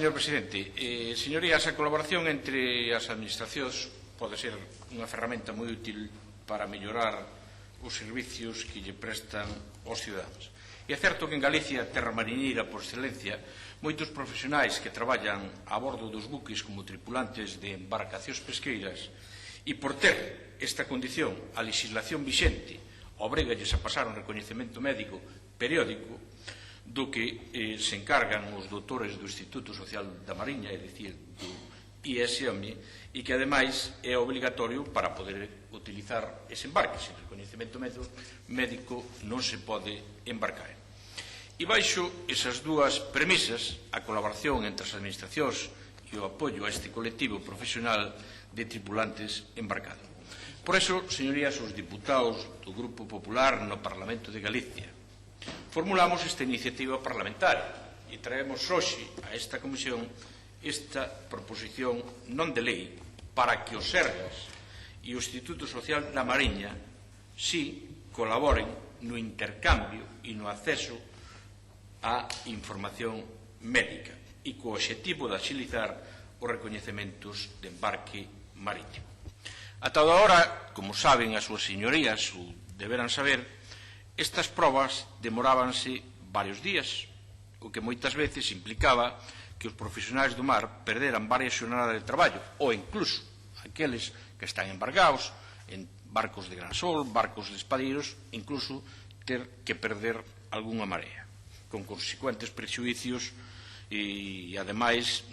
Señor Presidente, señorías, a colaboración entre as administracións pode ser unha ferramenta moi útil para mellorar os servicios que lle prestan aos ciudadanos. E é certo que en Galicia, terra mariñeira por excelencia, moitos profesionais que traballan a bordo dos buques como tripulantes de embarcacións pesqueiras e por ter esta condición a legislación vixente obrégalles a pasar un recoñecemento médico periódico do que se encargan os doutores do Instituto Social da Mariña, é dicir, do ISM, e que, ademais, é obligatorio para poder utilizar ese embarque. Sen recoñecemento médico non se pode embarcar. E baixo esas dúas premisas, a colaboración entre as administracións e o apoio a este colectivo profesional de tripulantes embarcados. Por eso, señorías, os diputados do Grupo Popular no Parlamento de Galicia formulamos esta iniciativa parlamentaria e traemos hoxe a esta comisión esta proposición non de lei para que os Sergas e o Instituto Social da Mariña si colaboren no intercambio e no acceso á información médica e co obxectivo de axilizar os recoñecementos de embarque marítimo. Ata agora, como saben as súas señorías ou deberán saber, estas probas demorábanse varios días, o que moitas veces implicaba que os profesionais do mar perderan varias xornadas de traballo, ou incluso aqueles que están embargados en barcos de gran sol, barcos de espadeiros, incluso ter que perder algunha marea, con consecuentes prexuicios e, ademais,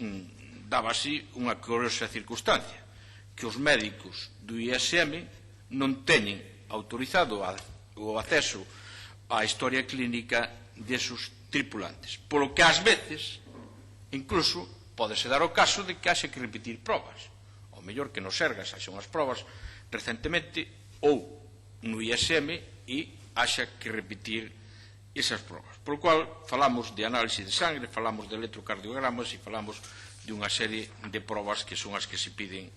dábase unha curiosa circunstancia, que os médicos do ISM non teñen autorizado o acceso á historia clínica desos tripulantes, polo que ás veces incluso pódese dar o caso de que haxe que repetir probas, ou mellor que nos Sergas haxan as probas recentemente ou no ISM e haxa que repetir esas probas, polo cual falamos de análise de sangre, falamos de electrocardiogramas e falamos de unha serie de probas que son as que se piden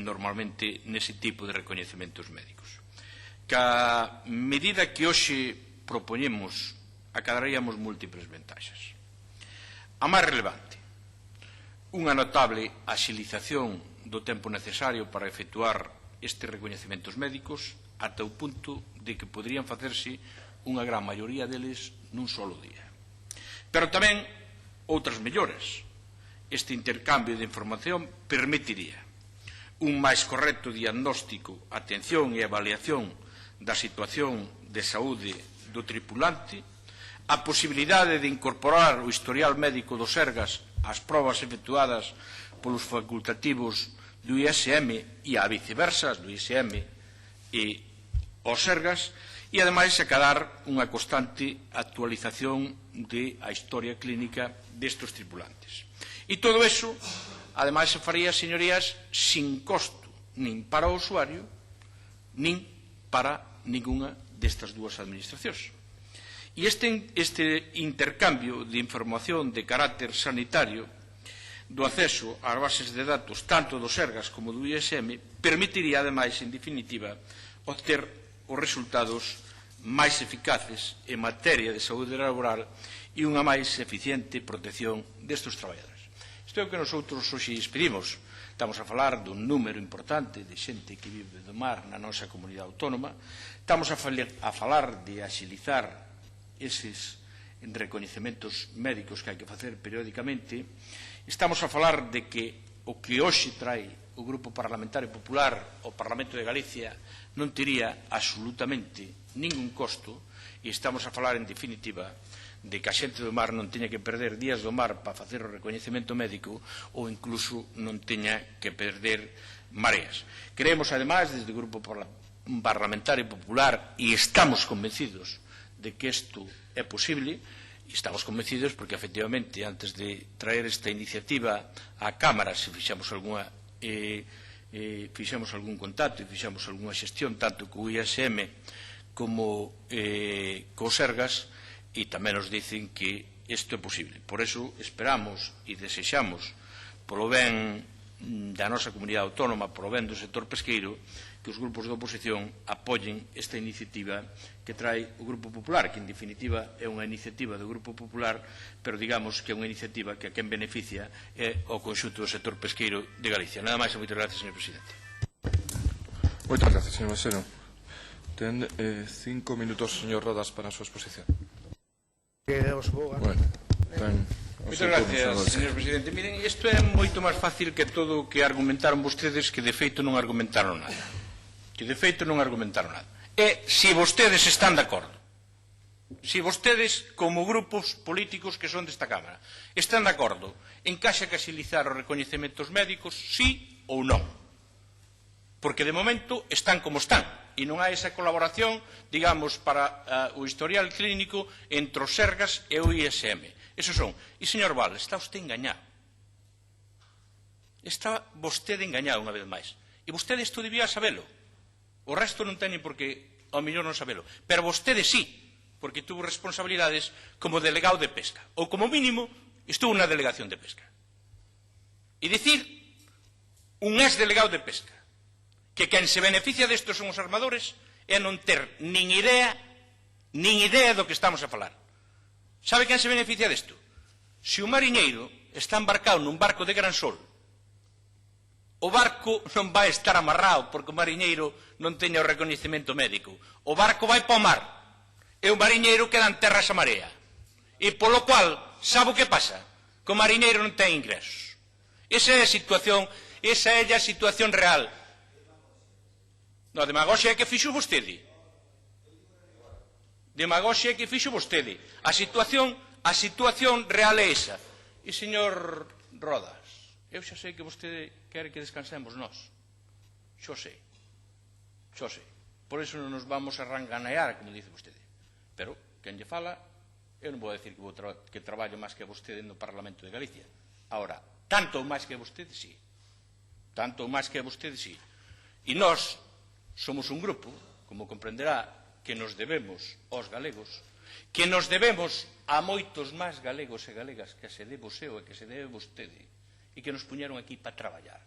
normalmente nese tipo de recoñecementos médicos. Ca medida que hoxe propoñemos acadaríamos múltiples ventaxas. A máis relevante, unha notable axilización do tempo necesario para efectuar estes recoñecementos médicos ata o punto de que poderían facerse unha gran maioría deles nun solo día. Pero tamén outras melloras. Este intercambio de información permitiría un máis correcto diagnóstico, atención e avaliación da situación de saúde do tripulante, a posibilidade de incorporar o historial médico dos Sergas ás probas efectuadas polos facultativos do ISM e a viceversa, do ISM e os Sergas, e, ademais, acadar unha constante actualización da historia clínica destes tripulantes. E todo iso, ademais, se faría, señorías, sin costo, nin para o usuario, nin para ningunha destas dúas administracións. E este intercambio de información de carácter sanitario do acceso ás bases de datos tanto dos Sergas como do ISM permitiría, ademais, en definitiva, obter os resultados máis eficaces en materia de saúde laboral e unha máis eficiente protección destes traballadores. Isto é o que nosotros hoxe pedimos. Estamos a falar dun número importante de xente que vive do mar na nosa comunidade autónoma. Estamos a falar de axilizar eses recoñecementos médicos que hai que facer periódicamente. Estamos a falar de que o que hoxe trae o Grupo Parlamentario Popular ao Parlamento de Galicia non tería absolutamente ningún costo e estamos a falar, en definitiva, de que a xente do mar non teña que perder días do mar para facer o recoñecemento médico ou incluso non teña que perder mareas. Creemos, ademais, desde o Grupo Parlamentario Popular, e estamos convencidos de que isto é posible, e estamos convencidos porque, efectivamente, antes de traer esta iniciativa á Cámara, se fixamos algún contacto e fixamos algunha xestión tanto co ISM como co Sergas, e tamén nos dicen que isto é posible. Por eso esperamos e desexamos, polo ben da nosa comunidade autónoma, polo ben do sector pesqueiro, que os grupos de oposición apoyen esta iniciativa que trae o Grupo Popular, que en definitiva é unha iniciativa do Grupo Popular, pero digamos que é unha iniciativa que a quen beneficia é o conxunto do sector pesqueiro de Galicia. Nada máis e moitas gracias, señor presidente. Moitas gracias, señor Masero. Ten 5 minutos, señor Rodas, para a súa exposición. Bueno, Moitas gracias, señor presidente. Miren, isto é moito máis fácil que todo o que argumentaron vostedes, que de feito non argumentaron nada. E se vostedes están de acordo, se vostedes, como grupos políticos que son desta Cámara, están de acordo en que haxa que axilizar os recoñecementos médicos, sí ou non. Porque de momento están como están e non hai esa colaboración, digamos, para o historial clínico entre os Sergas e o ISM. Esos son. E, señor Val, está usted engañado. Está vostede engañado unha vez máis. E vostede isto debía sabelo. O resto non teñen por que, ao mellor, non sabelo. Pero vostede sí, porque tuvo responsabilidades como delegado de pesca. Ou, como mínimo, estuvo na delegación de pesca. E dicir, un ex-delegado de pesca, que quen se beneficia destos son os armadores, é non ter nin idea do que estamos a falar. Sabe quen se beneficia desto? Se o mariñeiro está embarcado nun barco de gran sol, o barco non vai estar amarrado porque o mariñeiro non teña o recoñecemento médico. O barco vai para o mar e o mariñeiro queda en terra esa marea. E polo cual, sabe o que pasa? Que o mariñeiro non ten ingresos. Esa é a situación real. No, demagoxia é que fixo vostede. A situación real é esa. E, señor Rodas, eu xa sei que vostede quere que descansemos nós. Xo sei. Por iso non nos vamos a ranganear, como dice vostede. Pero, quen lle fala, eu non vou decir que traballo máis que vostede no Parlamento de Galicia. Ahora, tanto máis que vostede, sí. E nós somos un grupo, como comprenderá, que nos debemos aos galegos, que nos debemos a moitos máis galegos e galegas que se debe eu e que se debe vostede, e que nos puñeron aquí para traballar.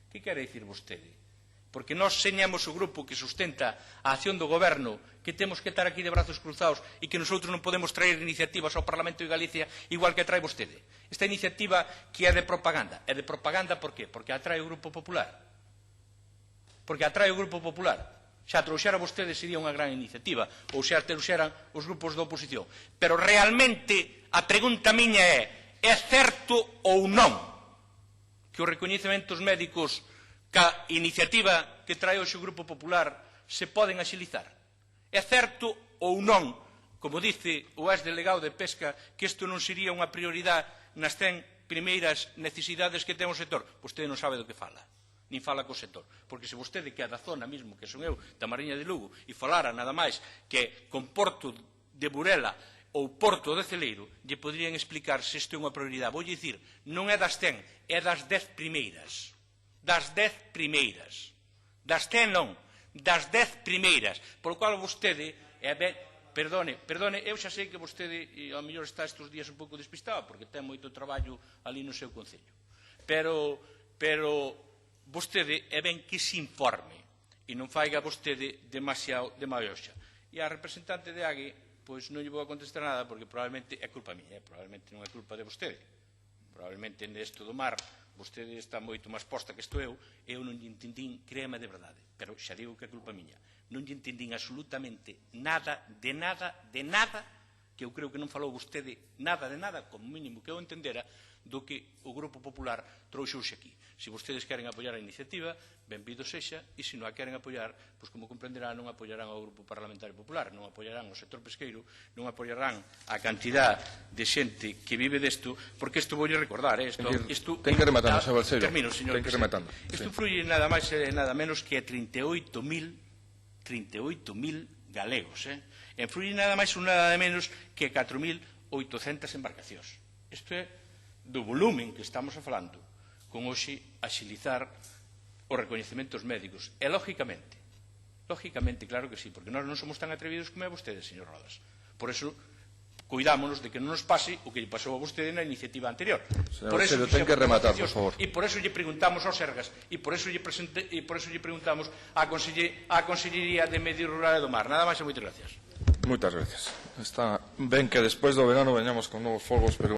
Que quere dicir vostede? Porque nós señamos o grupo que sustenta a acción do goberno, que temos que estar aquí de brazos cruzados e que nosotros non podemos traer iniciativas ao Parlamento de Galicia igual que trae vostede. Esta iniciativa que é de propaganda. É de propaganda por qué? Porque atrae o Grupo Popular. Xa trouxera vostede sería unha gran iniciativa, ou xa trouxeran os grupos da oposición. Pero realmente a pregunta miña é certo ou non que os recoñecementos médicos ca iniciativa que trae hoxe o Grupo Popular se poden axilizar? É certo ou non, como dice o ex-delegado de pesca, que isto non sería unha prioridade nas 100 primeiras necesidades que ten o sector? Vostede non sabe do que fala, nin fala co sector. Porque se vostede, que é da zona mesmo, que son eu, da Mariña de Lugo, e falara nada máis que con Porto de Burela ou Porto de Celeiro, lle poderían explicar se isto é unha prioridade. Vou dicir, non é das 100, é das 10 primeiras. Das 10 primeiras. Das 100 non, das 10 primeiras. Por lo cual vostede, perdone, eu xa sei que vostede, ao mellor está estes días un pouco despistado, porque ten moito traballo ali no seu concello. Pero vostede é ben que se informe e non faiga vostede demasiado de maioxa. E a representante de AGUE, pois non lle vou a contestar nada porque probablemente é culpa miña, probablemente non é culpa de vostede. Probablemente nesto do mar vostede está moito máis posta que estou eu non lle entendín, créame de verdade, pero xa digo que é culpa miña. Non lle entendín absolutamente nada, que eu creo que non falou vostede nada, como mínimo que eu entendera, do que o Grupo Popular trouxouse aquí. Se vostedes queren apoiar a iniciativa, benvido sexa, e se non a queren apoiar, pois como comprenderán, non apoiarán ao Grupo Parlamentario Popular, non apoiarán ao sector pesqueiro, non apoiarán a cantidad de xente que vive desto, porque isto voulle recordar, ten que rematando, xa Balseiro. Termino, señor presidente. Isto influye nada máis e nada menos que a 38.000 galegos, influye nada máis ou nada menos que 4.800 embarcacións. Isto é do volumen que estamos a falando, con hoxe axilizar os recoñecementos médicos. E, lógicamente, claro que sí, porque nós non somos tan atrevidos como é vostede, señor Rodas. Por eso, cuidámonos de que non nos pase o que lle pasou a vostede na iniciativa anterior. Señor Baixero, ten que rematar, por favor. E por eso lle preguntamos aos Sergas e por eso lle preguntamos á Consellería de Medio Rural e do Mar. Nada máis e moitas gracias. Moitas gracias. Está ben que despois do verano veñamos con novos fogos, pero